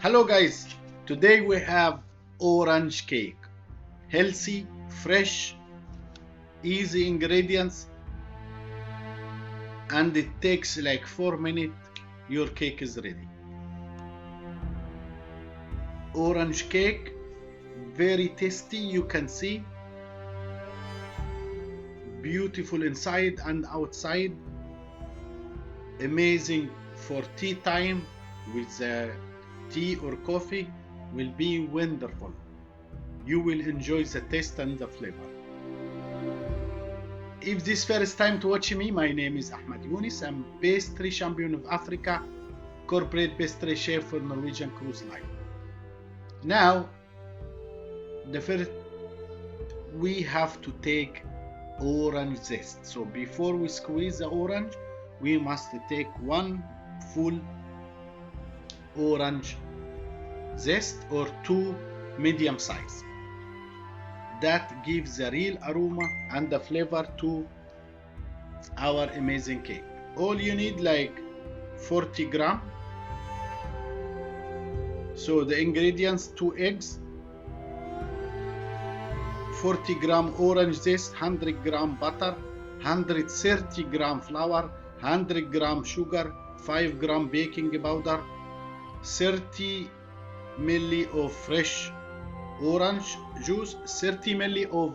Hello guys, today we have orange cake. Healthy, fresh, easy ingredients, and it takes like 4 minutes. Your cake is ready. Orange cake, very tasty, you can see. Beautiful inside and outside. Amazing for tea time with tea or coffee, will be wonderful. You will enjoy the taste and the flavor. If this first time to watch me, my name is Ahmed Younis. I'm pastry champion of Africa, corporate pastry chef for Norwegian Cruise Line. Now, the first, we have to take orange zest. So before we squeeze the orange, we must take one full orange zest or 2 medium size. That gives the real aroma and the flavor to our amazing cake. All you need like 40 gram. So the ingredients: 2 eggs, 40 gram orange zest, 100 gram butter, 130 gram flour, 100 gram sugar, 5 gram baking powder, 30 milli of fresh orange juice, 30 milli of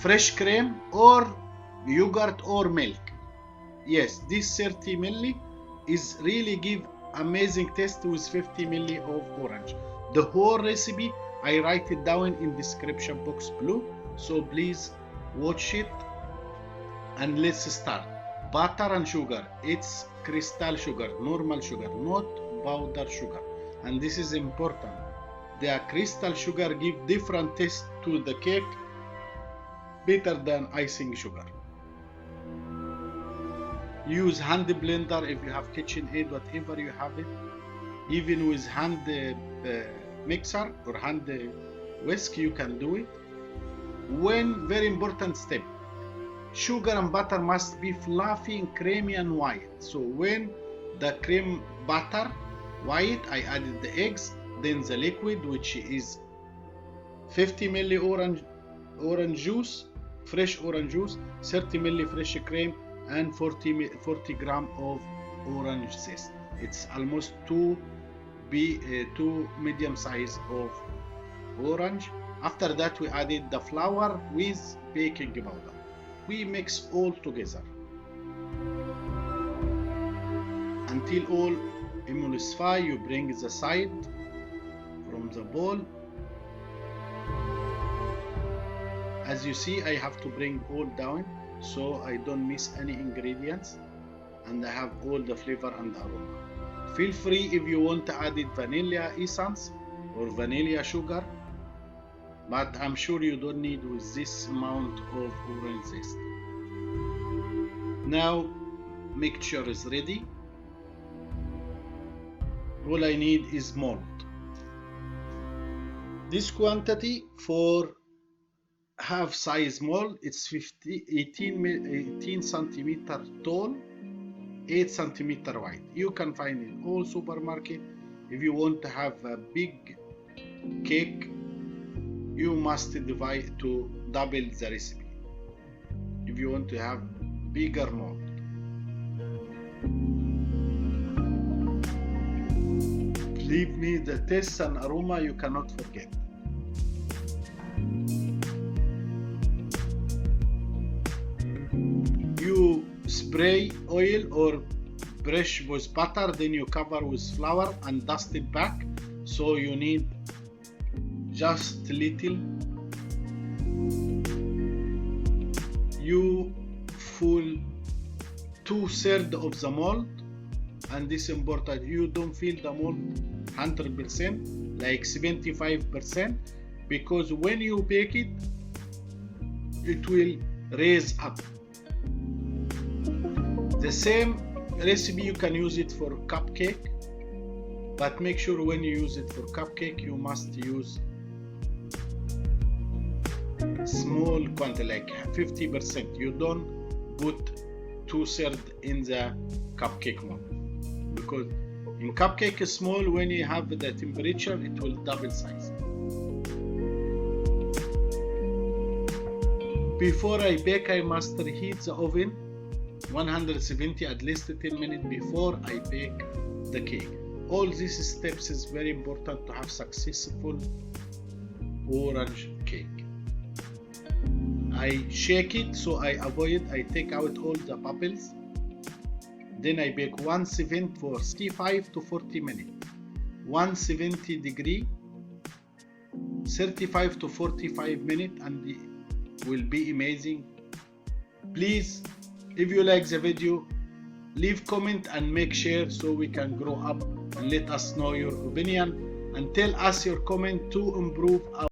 fresh cream or yogurt or milk. Yes, this 30 milli is really give amazing taste with 50 milli of orange. The whole recipe I write it down in description box below, so please watch it and let's start. Butter and sugar, it's crystal sugar, normal sugar, not powder sugar, and this is important. The crystal sugar give different taste to the cake, better than icing sugar. Use hand blender if you have KitchenAid, whatever you have it. Even with hand mixer or hand whisk, you can do it. One very important step: sugar and butter must be fluffy and creamy and white. So when the cream butter white, I added the eggs, then the liquid, which is 50 milli orange juice, fresh orange juice, 30 milli fresh cream, and 40 gram of orange zest. It's almost 2 medium size of orange. After that, we added the flour with baking powder. We mix all together until all emulsify. You bring the side from the bowl. As you see, I have to bring all down so I don't miss any ingredients and I have all the flavor and aroma. Feel free if you want to add vanilla essence or vanilla sugar, but I'm sure you don't need with this amount of orange zest. Now mixture is ready. All I need is mold. This quantity for half size mold, it's 18 centimeter tall, 8 centimeter wide. You can find in all supermarket. If you want to have a big cake, you must divide to double the recipe. If you want to have bigger mold. Believe me, the taste and aroma you cannot forget. You spray oil or brush with butter, then you cover with flour and dust it back. So you need just little. You full 2/3 of the mold, and this is important. You don't fill the mold 100%, like 75%, because when you bake it, it will raise up. The same recipe you can use it for cupcake, but make sure when you use it for cupcake, you must use small quantity, like 50%. You don't put 2/3 in the cupcake mold, because In cupcake is small, when you have the temperature, it will double size. Before I bake, I must reheat the oven 170 at least 10 minutes before I bake the cake. All these steps is very important to have successful orange cake. I shake it so I take out all the bubbles. Then I bake 170 for 35 to 40 minutes. 170 degree, 35 to 45 minutes, and it will be amazing. Please, if you like the video, leave comment and make share so we can grow up, and let us know your opinion and tell us your comment to improve our